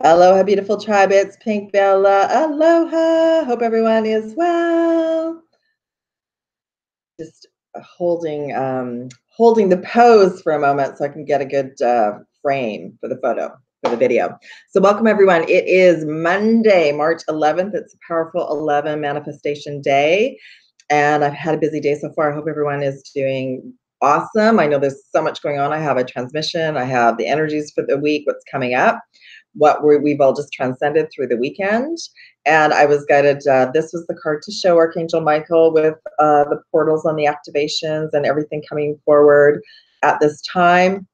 Aloha, beautiful tribe. It's Pink Bella. Aloha. Hope everyone is well. Just holding the pose for a moment so I can get a good frame for the photo, for the video. So welcome everyone. It is Monday, March 11th. It's a powerful 11 manifestation day. And I've had a busy day so far. I hope everyone is doing awesome. I know there's so much going on. I have a transmission. I have the energies for the week, what's coming up, what we've all just transcended through the weekend. And I was guided, this was the card to show Archangel Michael with the portals on the activations and everything coming forward at this time.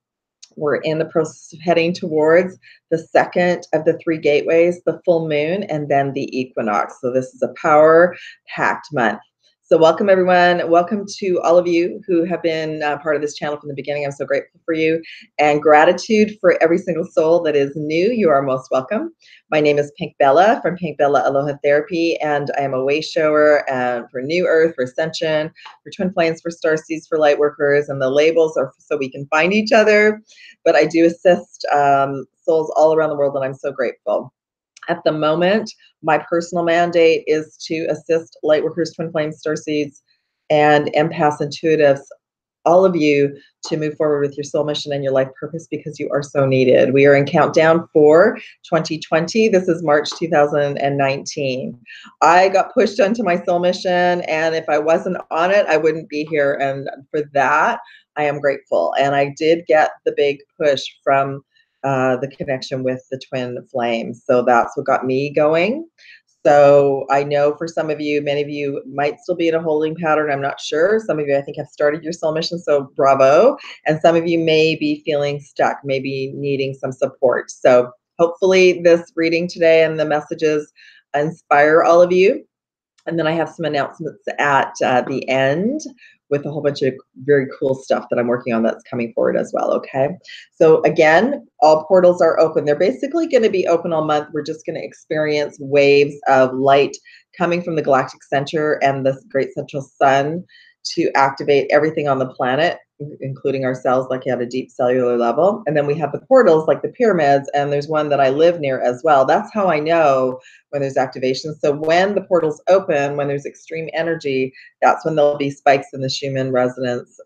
We're in the process of heading towards the second of the three gateways, the full moon, and then the equinox. So this is a power-packed month. So welcome everyone. Welcome to all of you who have been part of this channel from the beginning. I'm so grateful for you, and gratitude for every single soul that is new. You are most welcome. My name is Pink Bella from Pink Bella Aloha Therapy, and I am a way shower for New Earth, for Ascension, for Twin Flames, for Starseeds, for Lightworkers, and the labels are so we can find each other. But I do assist souls all around the world, and I'm so grateful. At the moment, my personal mandate is to assist Lightworkers, Twin Flames, Starseeds, and empaths, intuitives, all of you, to move forward with your soul mission and your life purpose, because you are so needed. We are in countdown for 2020. This is March 2019. I got pushed onto my soul mission, and if I wasn't on it, I wouldn't be here. And for that, I am grateful. And I did get the big push from the connection with the twin flames. So that's what got me going. So I know for some of you, many of you might still be in a holding pattern. I'm not sure. Some of you, I think, have started your soul mission. So bravo. And some of you may be feeling stuck, maybe needing some support. So hopefully this reading today and the messages inspire all of you. And then I have some announcements at the end with a whole bunch of very cool stuff that I'm working on that's coming forward as well, okay? So again, all portals are open. They're basically going to be open all month. We're just going to experience waves of light coming from the galactic center and the great central sun to activate everything on the planet, including ourselves, like at a deep cellular level. And then we have the portals like the pyramids, and there's one that I live near as well. That's how I know when there's activation. So when the portals open, when there's extreme energy, that's when there'll be spikes in the Schumann resonance,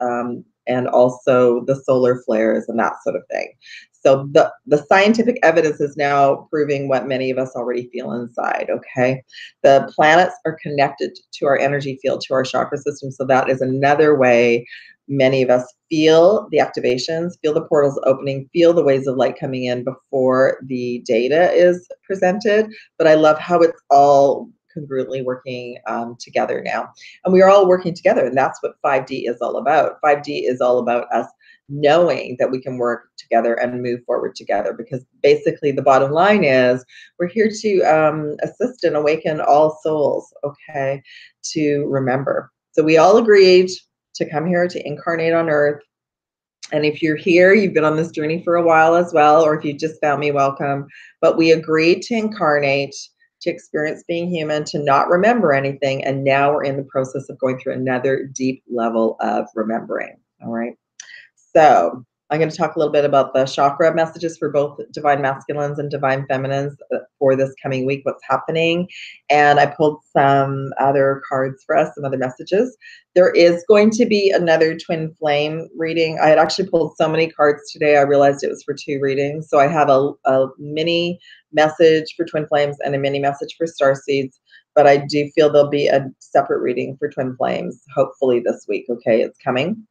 and also the solar flares and that sort of thing. So the scientific evidence is now proving what many of us already feel inside, okay? The planets are connected to our energy field, to our chakra system. So that is another way many of us feel the activations, feel the portals opening, feel the waves of light coming in before the data is presented. But I love how it's all congruently working together now. And we are all working together, and that's what 5D is all about. 5D is all about us knowing that we can work together and move forward together, because basically the bottom line is we're here to assist and awaken all souls, okay, to remember. So we all agreed to come here to incarnate on Earth. And if you're here, you've been on this journey for a while as well, or if you just found me, welcome. But we agreed to incarnate, to experience being human, to not remember anything. And now we're in the process of going through another deep level of remembering. All right. So I'm going to talk a little bit about the chakra messages for both divine masculines and divine feminines for this coming week, what's happening. And I pulled some other cards for us, some other messages. There is going to be another twin flame reading. I had actually pulled so many cards today, I realized it was for 2 readings. So I have a mini message for twin flames and a mini message for starseeds. But I do feel there'll be a separate reading for twin flames, hopefully this week. Okay, it's coming.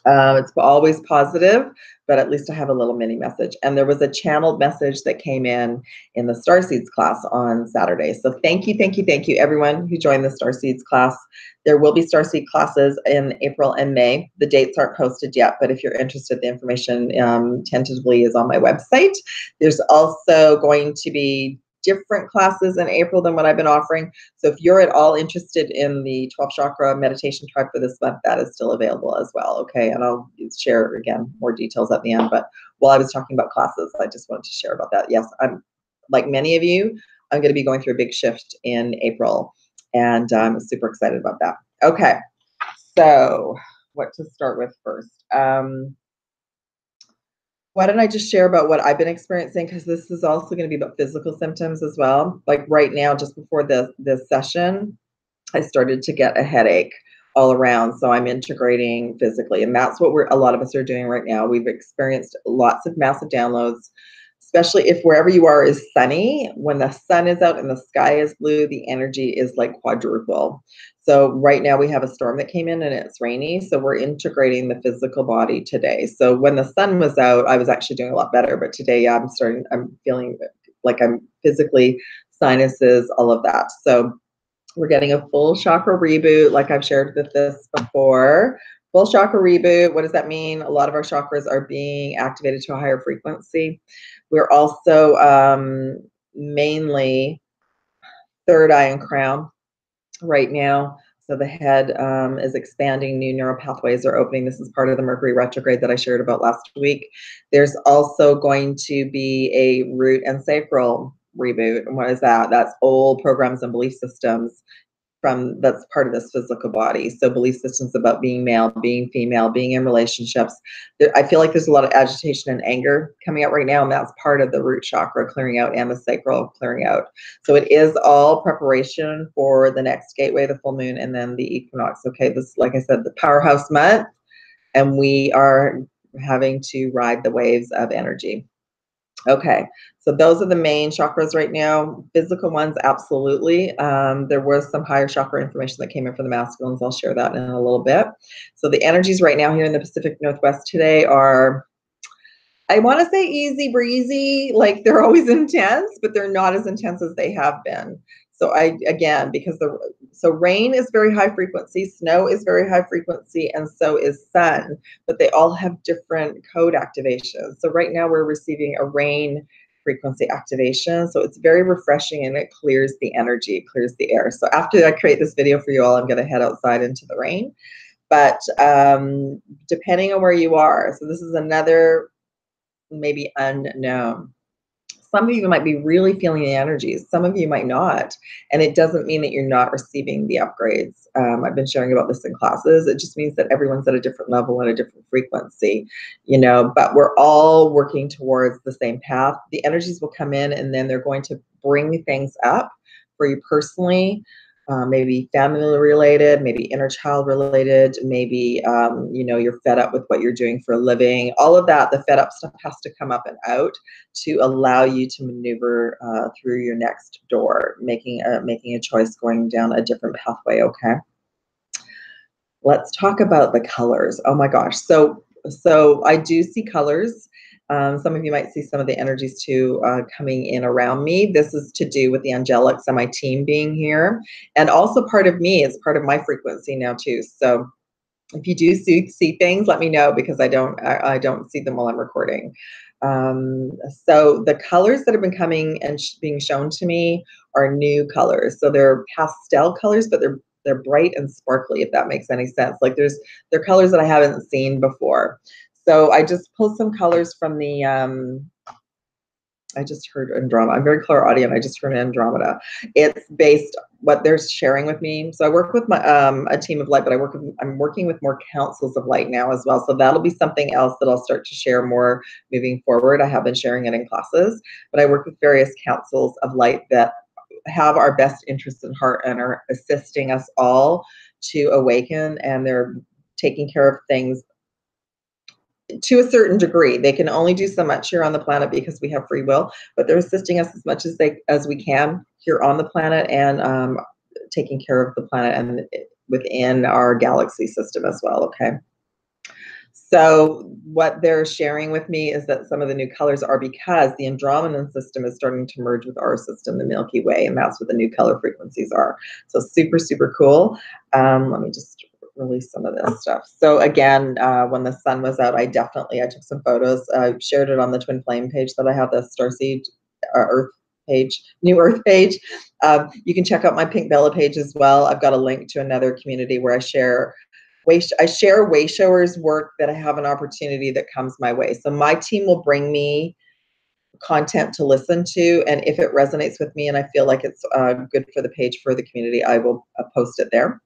It's always positive, but at least I have a little mini message. And there was a channeled message that came in the Starseeds class on Saturday. So thank you, everyone who joined the Starseeds class. There will be Starseed classes in April and May. The dates aren't posted yet, but if you're interested, the information tentatively is on my website. There's also going to be different classes in April than what I've been offering. So if you're at all interested in the 12 chakra meditation tribe for this month, that is still available as well. Okay. And I'll share again more details at the end. But while I was talking about classes, I just wanted to share about that. Yes, I'm like many of you, I'm going to be going through a big shift in April, and I'm super excited about that. Okay. So what to start with first? why don't I just share about what I've been experiencing, because this is also going to be about physical symptoms as well. Like right now, just before this session, I started to get a headache all around. So I'm integrating physically, and that's what a lot of us are doing right now. We've experienced lots of massive downloads, especially if wherever you are is sunny. When the sun is out and the sky is blue, the energy is like quadruple. So right now we have a storm that came in and it's rainy. So we're integrating the physical body today. So when the sun was out, I was actually doing a lot better. But today I'm feeling like I'm physically, sinuses, all of that. So we're getting a full chakra reboot, like I've shared with this before. Full chakra reboot, what does that mean? A lot of our chakras are being activated to a higher frequency. We're also mainly third eye and crown right now. So the head is expanding, new neural pathways are opening. This is part of the Mercury retrograde that I shared about last week. There's also going to be a root and sacral reboot. And what is that? That's old programs and belief systems that's part of this physical body. So belief systems about being male, being female, being in relationships. I feel like there's a lot of agitation and anger coming out right now, and that's part of the root chakra clearing out and the sacral clearing out. So it is all preparation for the next gateway, the full moon, and then the equinox. Okay, this, like I said, the powerhouse month, and we are having to ride the waves of energy. Okay, so those are the main chakras right now. Physical ones, absolutely. There was some higher chakra information that came in for the masculines. I'll share that in a little bit. So the energies right now here in the Pacific Northwest today are, I want to say easy breezy, like they're always intense, but they're not as intense as they have been. So again, because so rain is very high frequency, snow is very high frequency, and so is sun, but they all have different code activations. So right now we're receiving a rain frequency activation. So it's very refreshing and it clears the energy, clears the air. So after I create this video for you all, I'm going to head outside into the rain. But depending on where you are, so this is another maybe unknown. Some of you might be really feeling the energies. Some of you might not. And it doesn't mean that you're not receiving the upgrades. I've been sharing about this in classes. It just means that everyone's at a different level and a different frequency, you know, but we're all working towards the same path. The energies will come in and then they're going to bring things up for you personally. Maybe family related, maybe inner child related, maybe, you know, you're fed up with what you're doing for a living. All of that, the fed up stuff has to come up and out to allow you to maneuver through your next door, making a choice, going down a different pathway, okay? Let's talk about the colors. Oh my gosh. So I do see colors. Some of you might see some of the energies too coming in around me. This is to do with the angelics and my team being here. And also part of me is part of my frequency now too. So if you do see things, let me know, because I don't see them while I'm recording. So the colors that have been coming and being shown to me are new colors. So they're pastel colors, but they're bright and sparkly, if that makes any sense. Like they're colors that I haven't seen before. So I just pulled some colors from the, I just heard Andromeda. I'm very clairaudient. I just heard Andromeda. It's based what they're sharing with me. So I work with my a team of light, but I'm working with more councils of light now as well. So that'll be something else that I'll start to share more moving forward. I have been sharing it in classes, but I work with various councils of light that have our best interests in heart and are assisting us all to awaken, and they're taking care of things to a certain degree. They can only do so much here on the planet because we have free will, but they're assisting us as much as we can here on the planet, and taking care of the planet and within our galaxy system as well, okay? So what they're sharing with me is that some of the new colors are because the Andromedan system is starting to merge with our system, the Milky Way, and that's what the new color frequencies are. So super, super cool. Let me just release some of this stuff. So again, when the sun was out, I took some photos. I shared it on the Twin Flame page that I have, the Starseed Earth page, New Earth page. You can check out my PinkBella page as well. I've got a link to another community where I share way showers work that I have an opportunity that comes my way. So my team will bring me content to listen to, and if it resonates with me and I feel like it's good for the page, for the community, I will post it there.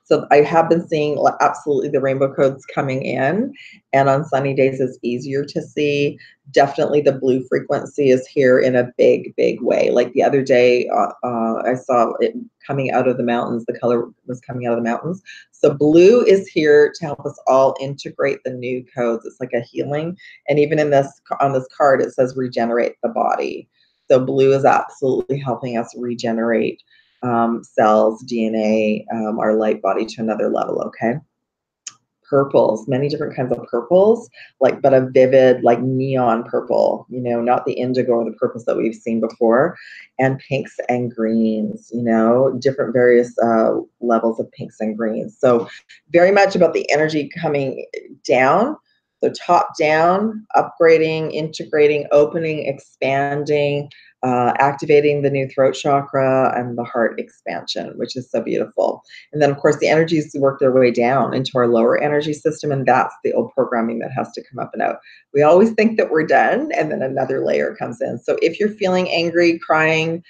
So I have been seeing absolutely the rainbow codes coming in, and on sunny days it's easier to see. Definitely the blue frequency is here in a big, big way. Like the other day, I saw it coming out of the mountains. The color was coming out of the mountains. So blue is here to help us all integrate the new codes. It's like a healing. And even in this, on this card, it says regenerate the body. So blue is absolutely helping us regenerate cells, DNA, our light body to another level, okay? Purples, many different kinds of purples, like, but a vivid, like neon purple, you know, not the indigo or the purples that we've seen before, and pinks and greens, you know, different various levels of pinks and greens. So very much about the energy coming down. So top down, upgrading, integrating, opening, expanding, activating the new throat chakra and the heart expansion, which is so beautiful. And then, of course, the energies work their way down into our lower energy system, and that's the old programming that has to come up and out. We always think that we're done, and then another layer comes in. So if you're feeling angry, crying,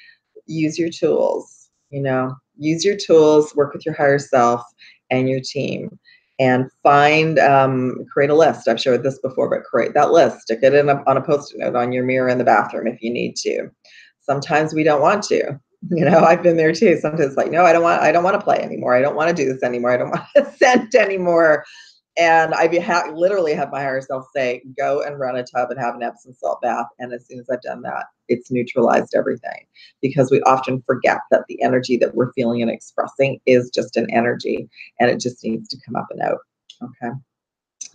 use your tools, you know, use your tools, work with your higher self and your team. And find, create a list. I've shared this before, but create that list. Stick it in on a Post-it note on your mirror in the bathroom if you need to. Sometimes we don't want to. You know, I've been there too. Sometimes it's like, no, I don't want to play anymore. I don't want to do this anymore. I don't want to scent anymore. And I literally have my higher self say, go and run a tub and have an Epsom salt bath. And as soon as I've done that, it's neutralized everything, because we often forget that the energy that we're feeling and expressing is just an energy, and it just needs to come up and out. Okay.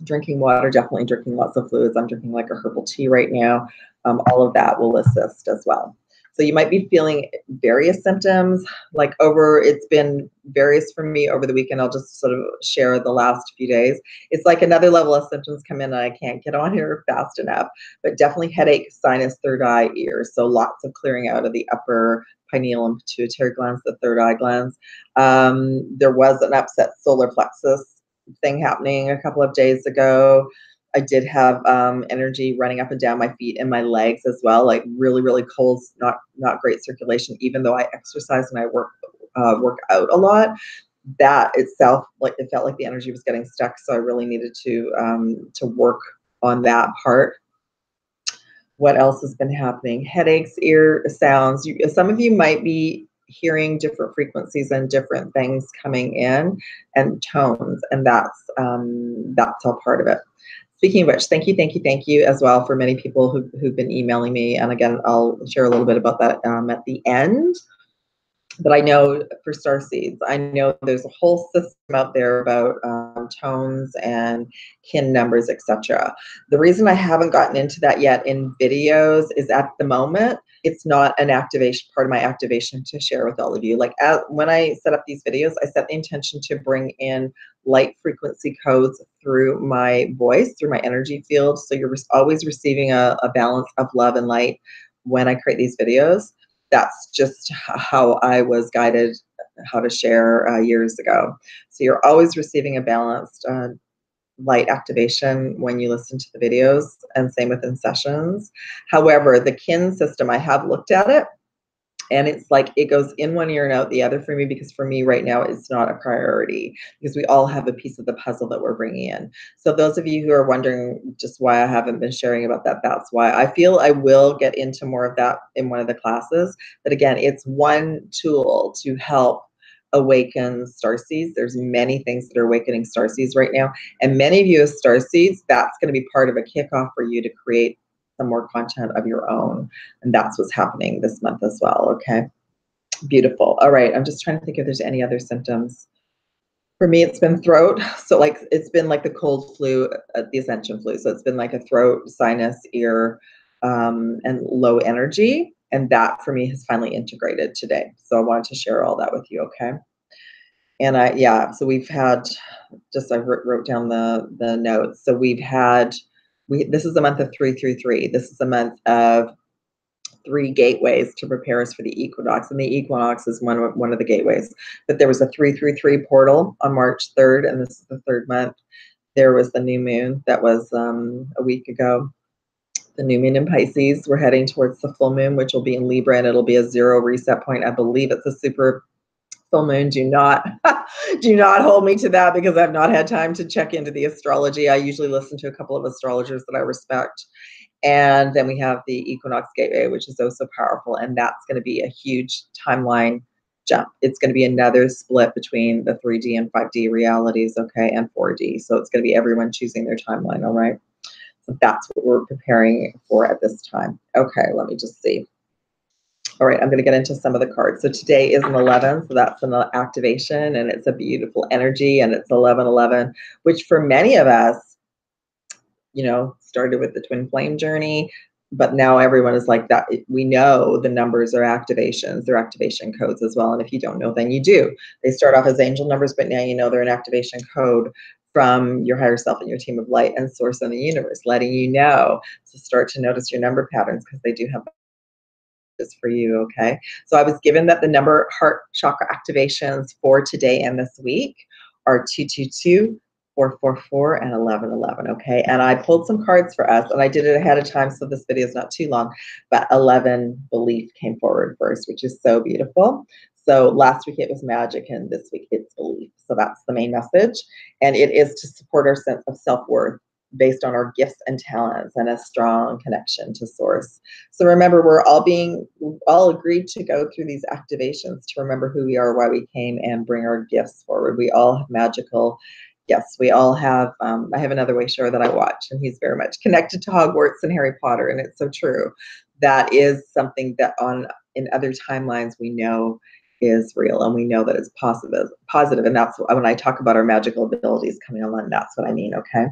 Drinking water, definitely drinking lots of fluids. I'm drinking like a herbal tea right now. All of that will assist as well. So you might be feeling various symptoms, like it's been various for me over the weekend. I'll just sort of share the last few days. It's like another level of symptoms come in and I can't get on here fast enough, but definitely headache, sinus, third eye, ears. So lots of clearing out of the upper pineal and pituitary glands, the third eye glands. There was an upset solar plexus thing happening a couple of days ago. I did have energy running up and down my feet and my legs as well, like really, really cold, not great circulation, even though I exercise and I work out a lot. That itself, like, it felt like the energy was getting stuck. So I really needed to work on that part. What else has been happening? Headaches, ear sounds. Some of you might be hearing different frequencies and different things coming in, and tones, and that's all part of it. Speaking of which, thank you as well for many people who've been emailing me. And again, I'll share a little bit about that at the end. But I know for Starseeds, I know there's a whole system out there about tones and kin numbers, etc. The reason I haven't gotten into that yet in videos is at the moment, it's not an activation part of my activation to share with all of you. Like when I set up these videos, I set the intention to bring in light frequency codes through my voice, through my energy field. So you're always receiving a balance of love and light when I create these videos. That's just how I was guided how to share years ago. So you're always receiving a balanced light activation when you listen to the videos, and same within sessions. However, the kin system, I have looked at it, and it's like it goes in one ear and out the other for me, because for me right now it's not a priority, because we all have a piece of the puzzle that we're bringing in. So those of you who are wondering just why I haven't been sharing about that, that's why. I feel I will get into more of that in one of the classes. But again, it's one tool to help awaken starseeds. There's many things that are awakening starseeds right now. And many of you as starseeds, that's going to be part of a kickoff for you to create some more content of your own. And that's what's happening this month as well. Okay. Beautiful. All right. I'm just trying to think if there's any other symptoms. For me, it's been throat. So like, it's been like the cold flu, the ascension flu. So it's been like a throat, sinus, ear, and low energy. And that for me has finally integrated today. So I wanted to share all that with you. Okay. And so we've had, I wrote down the notes. So we've had, this is a month of 333. This is a month of 3 gateways to prepare us for the equinox, and the equinox is one of the gateways. But there was a 333 portal on March 3rd, and this is the 3rd month. There was the new moon that was a week ago. The new moon in Pisces. We're heading towards the full moon, which will be in Libra, and it'll be a 0 reset point. I believe it's a super Full moon, do not do not hold me to that, because I've not had time to check into the astrology. I usually listen to a couple of astrologers that I respect. And then we have the Equinox gateway, which is also powerful, and that's going to be a huge timeline jump. It's going to be another split between the 3D and 5D realities, okay, and 4D. So it's going to be everyone choosing their timeline, all right? So that's what we're preparing for at this time. Okay, let me just see. All right, I'm going to get into some of the cards. So today is an 11, so that's an activation, and it's a beautiful energy, and it's 1111, which for many of us, you know, started with the twin flame journey, but now everyone is like that. We know the numbers are activations, they're activation codes as well. And if you don't know, then you do. They start off as angel numbers, but now you know they're an activation code from your higher self and your team of light and source in the universe, letting you know to start to notice your number patterns, because they do have for you, okay? So I was given that the number heart chakra activations for today and this week are 222, 444, and 1111, okay? And I pulled some cards for us, and I did it ahead of time, so this video is not too long, but 11 belief came forward first, which is so beautiful. So last week it was magic, and this week it's belief. So that's the main message, and it is to support our sense of self-worth based on our gifts and talents and a strong connection to source. So remember, we're all agreed to go through these activations to remember who we are, why we came, and bring our gifts forward. We all have magical gifts. We all have, I have another Wayshower that I watch, and he's very much connected to Hogwarts and Harry Potter, and it's so true. That is something that in other timelines we know is real, and we know that it's positive, and that's when I talk about our magical abilities coming online, that's what I mean, okay?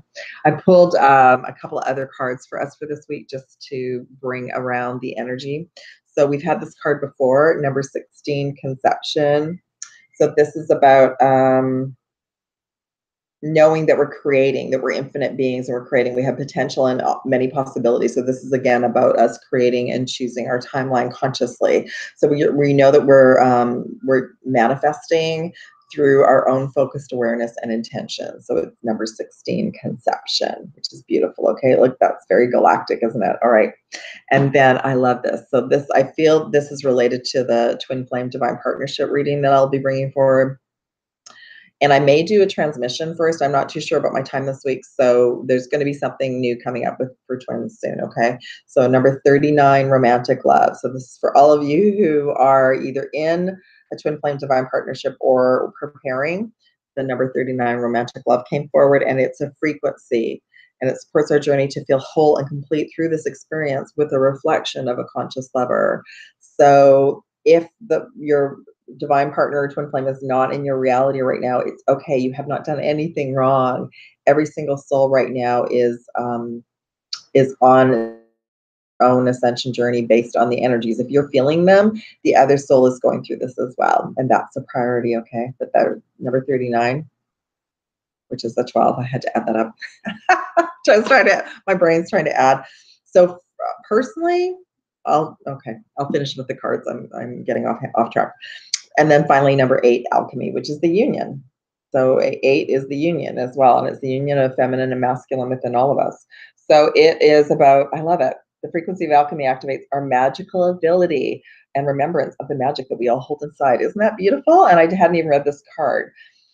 I pulled a couple of other cards for us for this week just to bring around the energy. So we've had this card before, number 16, conception. So this is about knowing that we're creating, that we're infinite beings, and we're creating, we have potential and many possibilities. So this is again about us creating and choosing our timeline consciously. So we know that we're manifesting through our own focused awareness and intention. So it's number 16, conception, which is beautiful. Okay, look, that's very galactic, isn't it? All right. And then I love this. So this, I feel this is related to the twin flame divine partnership reading that I'll be bringing forward. And I may do a transmission first. I'm not too sure about my time this week. So there's going to be something new coming up for twins soon, okay? So number 39, romantic love. So this is for all of you who are either in a twin flame divine partnership or preparing. The number 39, romantic love, came forward, and it's a frequency. And it supports our journey to feel whole and complete through this experience with a reflection of a conscious lover. So if your divine partner or twin flame is not in your reality right now, it's okay. You have not done anything wrong. Every single soul right now is on their own ascension journey based on the energies. If you're feeling them, the other soul is going through this as well, and that's a priority, okay? But that number 39, which is the 12, I had to add that up. My brain's trying to add. So personally, I'll finish with the cards. I'm getting off track. And then finally, number 8, alchemy, which is the union. So 8 is the union as well, and it's the union of feminine and masculine within all of us. So it is about, I love it. The frequency of alchemy activates our magical ability and remembrance of the magic that we all hold inside. Isn't that beautiful? And I hadn't even read this card.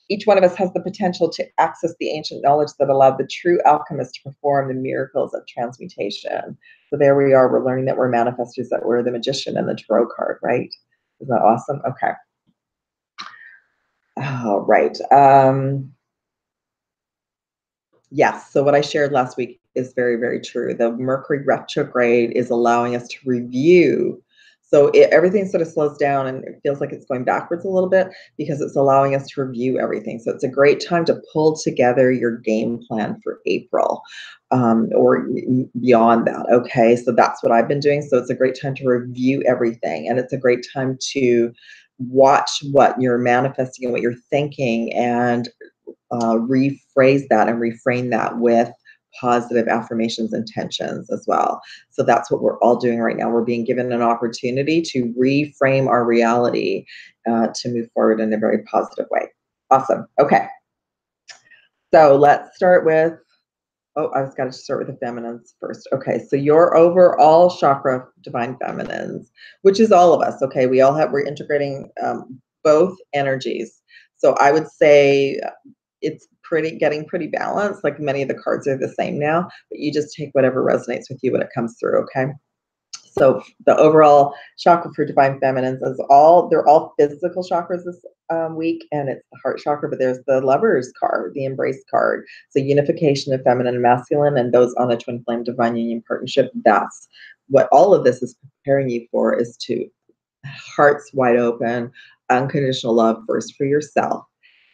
Each one of us has the potential to access the ancient knowledge that allowed the true alchemist to perform the miracles of transmutation. So there we are. We're learning that we're manifestors, that we're the magician and the tarot card, right? Isn't that awesome? Okay. All right. Yes. So what I shared last week is very, very true. The Mercury retrograde is allowing us to review. So everything sort of slows down, and it feels like it's going backwards a little bit because it's allowing us to review everything. So it's a great time to pull together your game plan for April or beyond that. Okay. So that's what I've been doing. So it's a great time to review everything, and it's a great time to watch what you're manifesting and what you're thinking, and rephrase that and reframe that with positive affirmations and intentions as well. So that's what we're all doing right now. We're being given an opportunity to reframe our reality to move forward in a very positive way. Awesome. Okay. So let's start with, I've got to start with the feminines first. Okay, so your overall chakra, divine feminines, which is all of us. Okay, we're integrating both energies. So I would say it's getting pretty balanced. Like many of the cards are the same now, but you just take whatever resonates with you when it comes through, okay? So the overall chakra for divine feminines is they're all physical chakras this week, and it's the heart chakra, but there's the lovers card, the embrace card. So unification of feminine and masculine, and those on a twin flame divine union partnership. That's what all of this is preparing you for, is to hearts wide open, unconditional love first for yourself,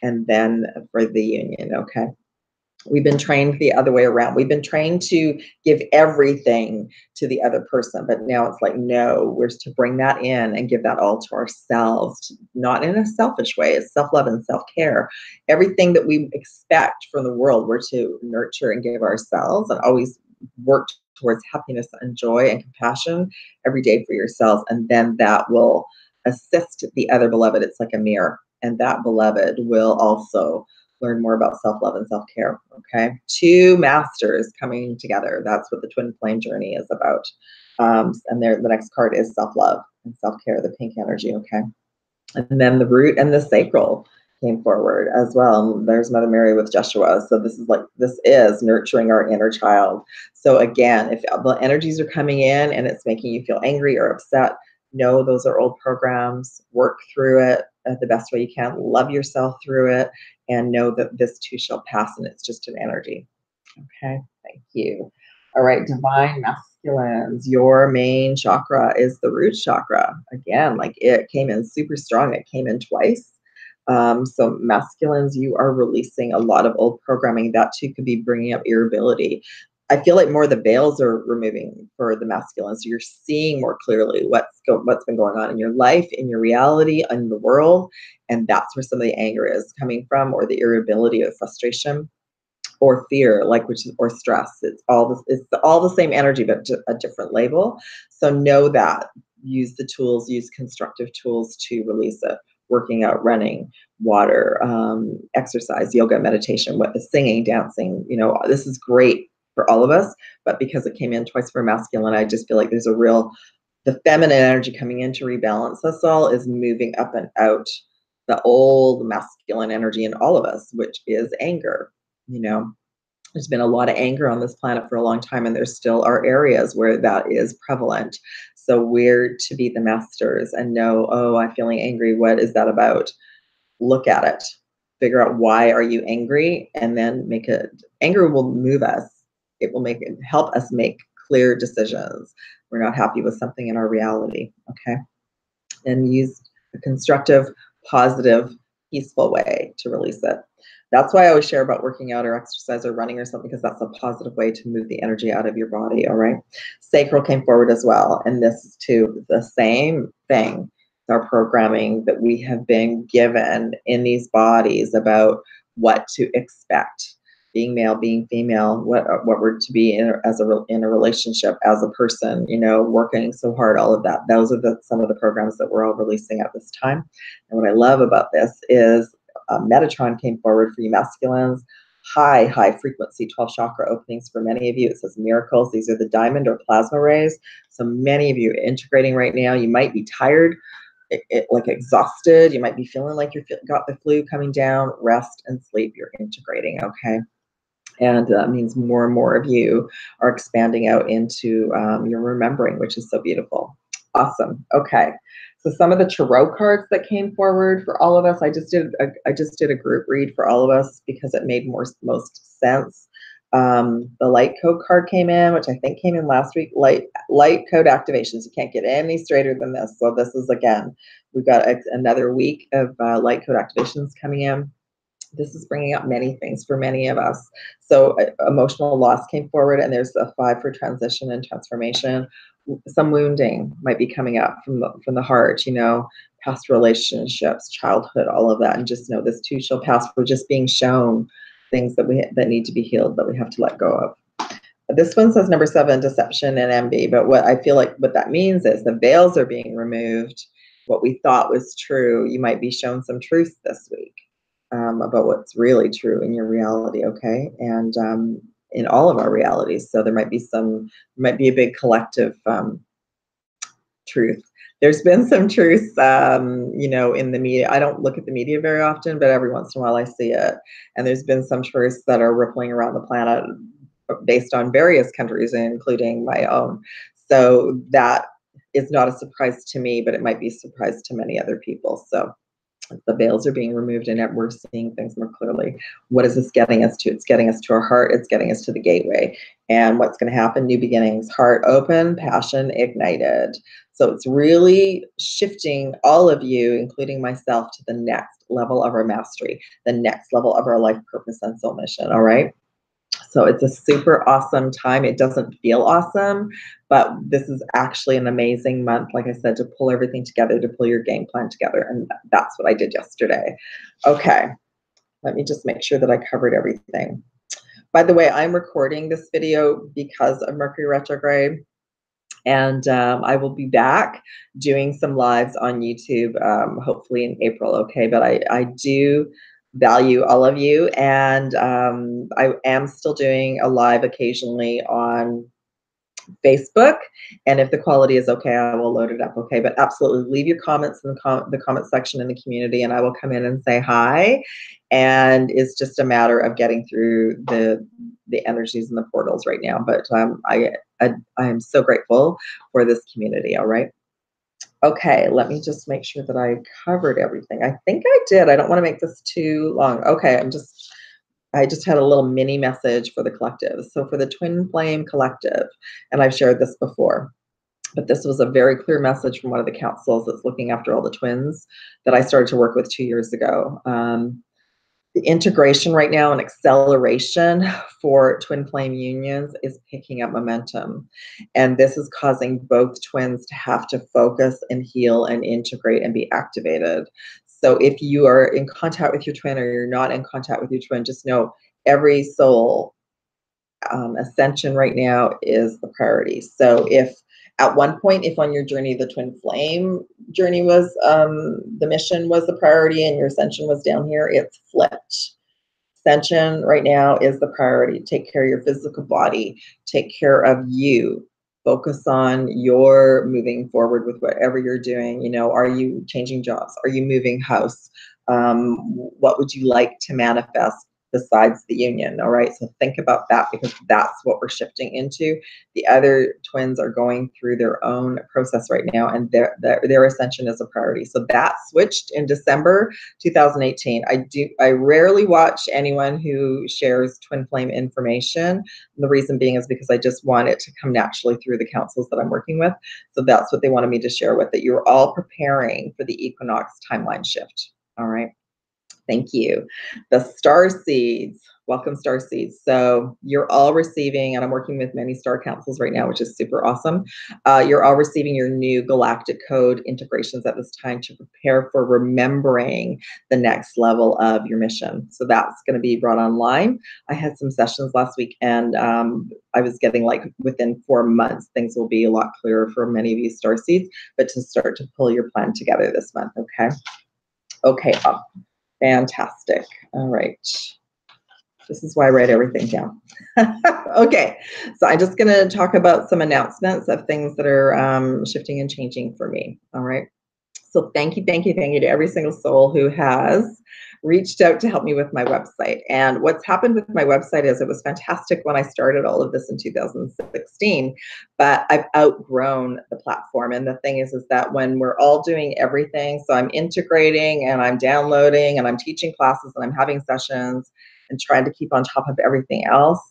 and then for the union, okay? We've been trained the other way around. We've been trained to give everything to the other person, but now it's like, no, we're to bring that in and give that all to ourselves, not in a selfish way. It's self-love and self-care. Everything that we expect from the world, we're to nurture and give ourselves, and always work towards happiness and joy and compassion every day for yourselves. And then that will assist the other beloved. It's like a mirror, and that beloved will also learn more about self-love and self-care, okay? Two masters coming together. That's what the twin flame journey is about. And the next card is self-love and self-care, the pink energy, okay? And then the root and the sacral came forward as well. There's Mother Mary with Joshua. So this is nurturing our inner child. So again, if the energies are coming in and it's making you feel angry or upset, know those are old programs. Work through it the best way you can. Love yourself through it, and know that this too shall pass, and it's just an energy. Okay, thank you. All right, divine masculines, your main chakra is the root chakra. Again, like it came in super strong. It came in twice. So masculines, you are releasing a lot of old programming. That too could be bringing up irritability. I feel like more of the veils are removing for the masculines. So you're seeing more clearly what's been going on in your life, in your reality, in the world, and that's where some of the anger is coming from, or the irritability or frustration, or fear, or stress. It's all the same energy, but a different label. So know that. Use the tools. Use constructive tools to release it. Working out, running, water, exercise, yoga, meditation, singing, dancing. This is great for all of us. But because it came in twice for masculine, I just feel like there's the feminine energy coming in to rebalance us all is moving up and out the old masculine energy in all of us, which is anger. There's been a lot of anger on this planet for a long time, and there still are areas where that is prevalent. So we're to be the masters and know, oh, I'm feeling angry. What is that about? Look at it. Figure out, why are you angry? And then anger will move us. It will help us make clear decisions. We're not happy with something in our reality, okay? And use a constructive, positive, peaceful way to release it. That's why I always share about working out or exercise or running or something, because that's a positive way to move the energy out of your body, all right? Sacral came forward as well, and this is too the same thing. Our programming that we have been given in these bodies about what to expect. Being male, being female, what we're to be in a relationship as a person, working so hard, all of that. Those are some of the programs that we're all releasing at this time. And what I love about this is Metatron came forward for you masculines. High frequency 12 chakra openings for many of you. It says miracles. These are the diamond or plasma rays. So many of you are integrating right now. You might be tired, like exhausted. You might be feeling like you've got the flu coming down. Rest and sleep. You're integrating, okay? And that means more and more of you are expanding out into your remembering, which is so beautiful. Awesome. Okay. So some of the tarot cards that came forward for all of us, I just did a group read for all of us because it made most sense. The light code card came in, which I think came in last week. Light code activations. You can't get any straighter than this. So this is, again, we've got another week of light code activations coming in. This is bringing up many things for many of us. So emotional loss came forward, and there's a 5 for transition and transformation. Some wounding might be coming up from the heart, past relationships, childhood, all of that. And just know this too shall pass. We're just being shown things that need to be healed, that we have to let go of. This one says number 7, deception and envy. But what I feel like what that means is the veils are being removed. What we thought was true, you might be shown some truth this week. About what's really true in your reality, okay? And in all of our realities. So there might be a big collective truth There's been some truths, you know, in the media. I don't look at the media very often, but every once in a while I see it. And there's been some truths that are rippling around the planet based on various countries, including my own. So that is not a surprise to me, but it might be a surprise to many other people. So the veils are being removed and we're seeing things more clearly. What is this getting us to? It's getting us to our heart. It's getting us to the gateway. And what's going to happen? New beginnings, heart open, passion ignited. So it's really shifting all of you, including myself, to the next level of our mastery, the next level of our life purpose and soul mission. All right. So it's a super awesome time. It doesn't feel awesome, but this is actually an amazing month, like I said, to pull everything together, to pull your game plan together. And that's what I did yesterday. Okay, let me just make sure that I covered everything. By the way, I'm recording this video because of Mercury retrograde. And I will be back doing some lives on YouTube, hopefully in April, okay? But I do value all of you, and I am still doing a live occasionally on Facebook, and if the quality is okay, I will load it up, okay? But absolutely leave your comments in the comment section in the community, and I will come in and say hi. And it's just a matter of getting through the energies and the portals right now. But I am so grateful for this community. All right. Okay, let me just make sure that I covered everything. I think I did. I don't want to make this too long. Okay, I just had a little mini message for the collective. So for the Twin Flame Collective, and I've shared this before, but this was a very clear message from one of the councils that's looking after all the twins that I started to work with 2 years ago. The integration right now and acceleration for twin flame unions is picking up momentum. And this is causing both twins to have to focus and heal and integrate and be activated. So if you are in contact with your twin or you're not in contact with your twin, just know every soul ascension right now is the priority. So if at one point, if on your journey, the twin flame journey was, the mission was the priority and your ascension was down here, it's flipped. Ascension right now is the priority. Take care of your physical body, take care of you. Focus on your moving forward with whatever you're doing. You know, are you changing jobs? Are you moving house? What would you like to manifest besides the union? All right, so think about that, because that's what we're shifting into. The other twins are going through their own process right now, and their ascension is a priority. So that switched in December 2018. I rarely watch anyone who shares twin flame information. The reason being is because I just want it to come naturally through the councils that I'm working with. So that's what they wanted me to share with, that you're all preparing for the equinox timeline shift. All right. Thank you. The Starseeds. Welcome, Starseeds. So you're all receiving, and I'm working with many star councils right now, which is super awesome. You're all receiving your new galactic code integrations at this time to prepare for remembering the next level of your mission. So that's going to be brought online. I had some sessions last week, and I was getting like within 4 months, things will be a lot clearer for many of you Starseeds, but to start to pull your plan together this month, okay? Okay, fantastic. All right. This is why I write everything down. Okay, so I'm just going to talk about some announcements of things that are shifting and changing for me. All right. So thank you to every single soul who has reached out to help me with my website. And what's happened with my website is it was fantastic when I started all of this in 2016, but I've outgrown the platform. And the thing is that when we're all doing everything, so I'm integrating and I'm downloading and I'm teaching classes and I'm having sessions and trying to keep on top of everything else.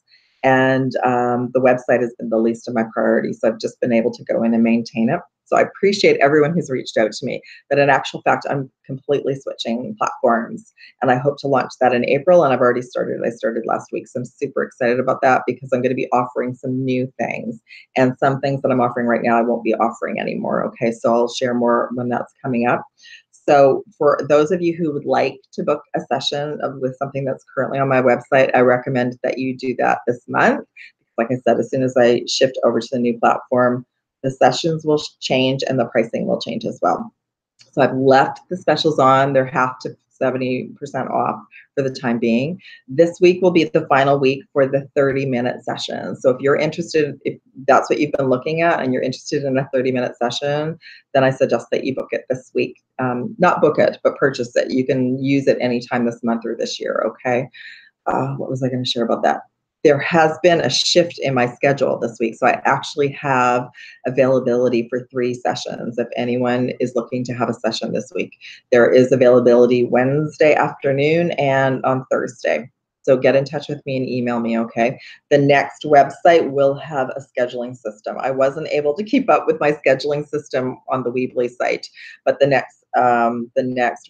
And the website has been the least of my priorities. So I've just been able to go in and maintain it. So I appreciate everyone who's reached out to me, but in actual fact, I'm completely switching platforms, and I hope to launch that in April, and I've already started. I started last week, so I'm super excited about that because I'm going to be offering some new things, and some things that I'm offering right now I won't be offering anymore, okay? So I'll share more when that's coming up. So for those of you who would like to book a session with something that's currently on my website, I recommend that you do that this month. Like I said, as soon as I shift over to the new platform, the sessions will change and the pricing will change as well. So I've left the specials on. There have to 70% off for the time being. This week will be the final week for the 30-minute session. So if you're interested, if that's what you've been looking at and you're interested in a 30-minute session, then I suggest that you book it this week. Not book it, but purchase it. You can use it anytime this month or this year, okay? What was I going to share about that? There has been a shift in my schedule this week. So I actually have availability for 3 sessions. If anyone is looking to have a session this week, there is availability Wednesday afternoon and on Thursday. So get in touch with me and email me, okay? The next website will have a scheduling system. I wasn't able to keep up with my scheduling system on the Weebly site, but the next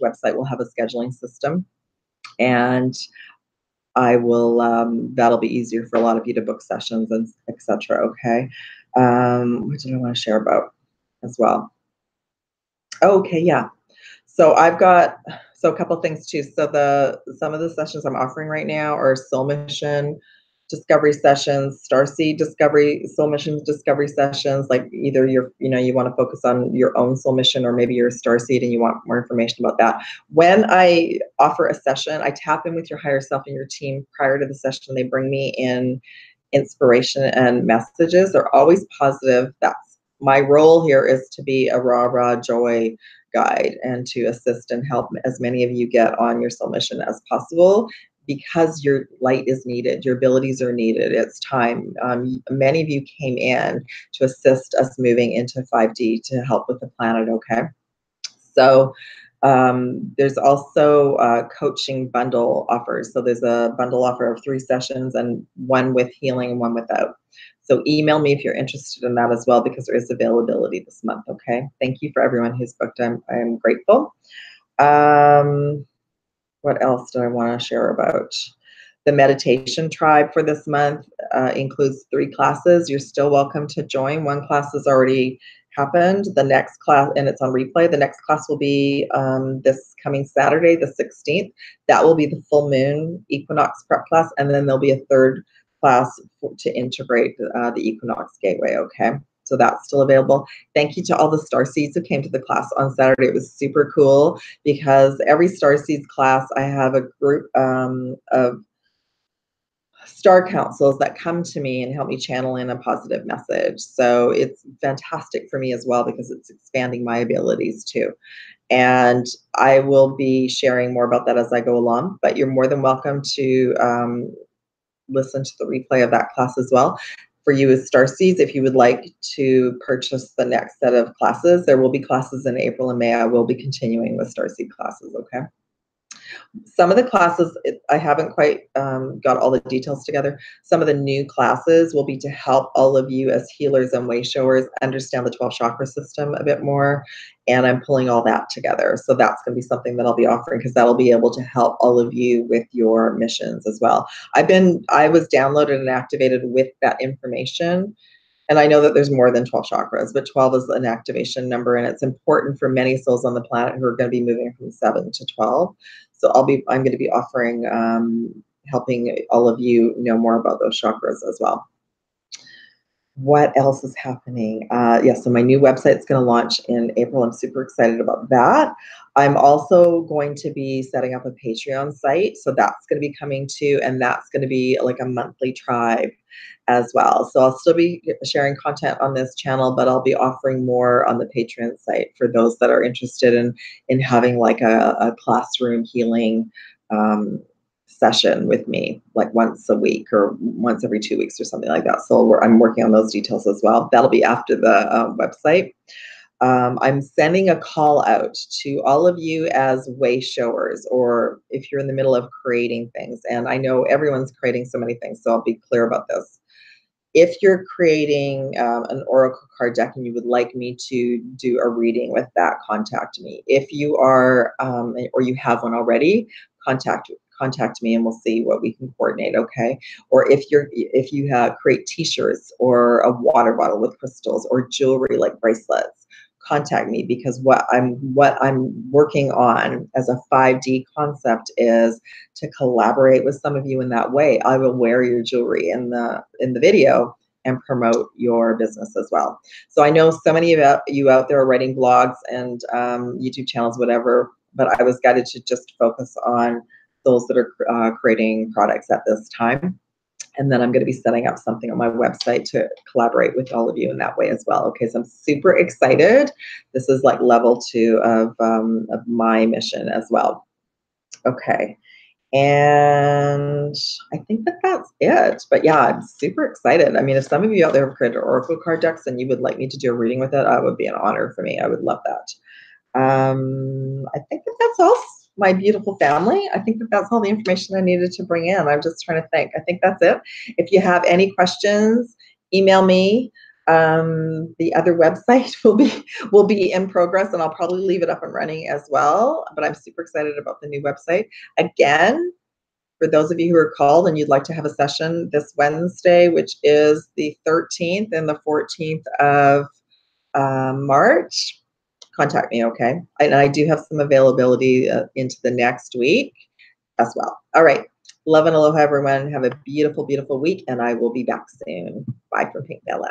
website will have a scheduling system. And I will, that'll be easier for a lot of you to book sessions and etc. Okay. What did I want to share about as well? Okay, yeah. So I've got, so a couple things too. So some of the sessions I'm offering right now are soul mission discovery sessions, Starseed discovery, soul mission discovery sessions. Like either you want to focus on your own soul mission, or maybe you're a Starseed and you want more information about that. When I offer a session, I tap in with your higher self and your team prior to the session. They bring me in inspiration and messages. They're always positive. That's my role here, is to be a raw joy guide and to assist and help as many of you get on your soul mission as possible, because your light is needed, your abilities are needed. It's time. Many of you came in to assist us moving into 5D to help with the planet, okay? So there's also coaching bundle offers. So there's a bundle offer of 3 sessions, and 1 with healing and 1 without. So email me if you're interested in that as well, because there is availability this month, okay? Thank you for everyone who's booked. I'm grateful. What else do I want to share about? The meditation tribe for this month includes 3 classes. You're still welcome to join. 1 class has already happened. The next class, and it's on replay, the next class will be this coming Saturday, the 16th. That will be the full moon equinox prep class, and then there'll be a 3rd class to integrate the equinox gateway, okay? So that's still available. Thank you to all the Starseeds who came to the class on Saturday. It was super cool, because every Starseeds class, I have a group of star councils that come to me and help me channel in a positive message. So it's fantastic for me as well, because it's expanding my abilities too. And I will be sharing more about that as I go along, but you're more than welcome to listen to the replay of that class as well. For you as Starseeds, if you would like to purchase the next set of classes, there will be classes in April and May. I will be continuing with Starseed classes, okay? Some of the classes, I haven't quite got all the details together. Some of the new classes will be to help all of you as healers and way showers understand the 12 chakra system a bit more. And I'm pulling all that together. So that's going to be something that I'll be offering, because that'll be able to help all of you with your missions as well. I was downloaded and activated with that information. And I know that there's more than 12 chakras, but 12 is an activation number, and it's important for many souls on the planet who are going to be moving from 7 to 12. So I'm going to be offering, helping all of you know more about those chakras as well. What else is happening? So my new website is going to launch in April. I'm super excited about that. I'm also going to be setting up a Patreon site. So that's going to be coming too. And that's going to be like a monthly tribe as well. So I'll still be sharing content on this channel, but I'll be offering more on the Patreon site for those that are interested in having like a classroom healing session with me, like once a week or once every 2 weeks or something like that. So I'm working on those details as well. That'll be after the website. I'm sending a call out to all of you as way showers, or if you're in the middle of creating things. And I know everyone's creating so many things, so I'll be clear about this. If you're creating an oracle card deck and you would like me to do a reading with that, contact me. If you are, or you have one already, contact me and we'll see what we can coordinate, okay? Or if you create t-shirts or a water bottle with crystals or jewelry like bracelets, contact me, because what I'm working on as a 5D concept is to collaborate with some of you in that way. I will wear your jewelry in the video and promote your business as well. So I know so many of you out there are writing blogs and YouTube channels, whatever, but I was guided to just focus on those that are creating products at this time. And then I'm going to be setting up something on my website to collaborate with all of you in that way as well. Okay, so I'm super excited. This is like level 2 of my mission as well. Okay, and I think that that's it. But yeah, I'm super excited. I mean, if some of you out there have created Oracle card decks and you would like me to do a reading with it, that would be an honor for me. I would love that. I think that that's all, my beautiful family. I think that that's all the information I needed to bring in. I'm just trying to think. I think that's it. If you have any questions, email me. The other website will be in progress, and I'll probably leave it up and running as well. But I'm super excited about the new website. Again, for those of you who are called and you'd like to have a session this Wednesday, which is the 13th and the 14th of March, contact me, okay? And I do have some availability into the next week as well. All right. Love and aloha, everyone. Have a beautiful, beautiful week, and I will be back soon. Bye from Pink Bella.